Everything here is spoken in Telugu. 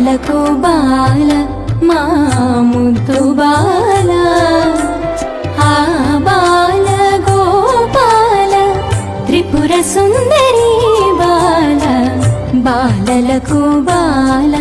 బాలలకు బాల మా ముద్దు బాల ఆ బాల గోపాల త్రిపుర సుందరి బాల బాలలకు బాల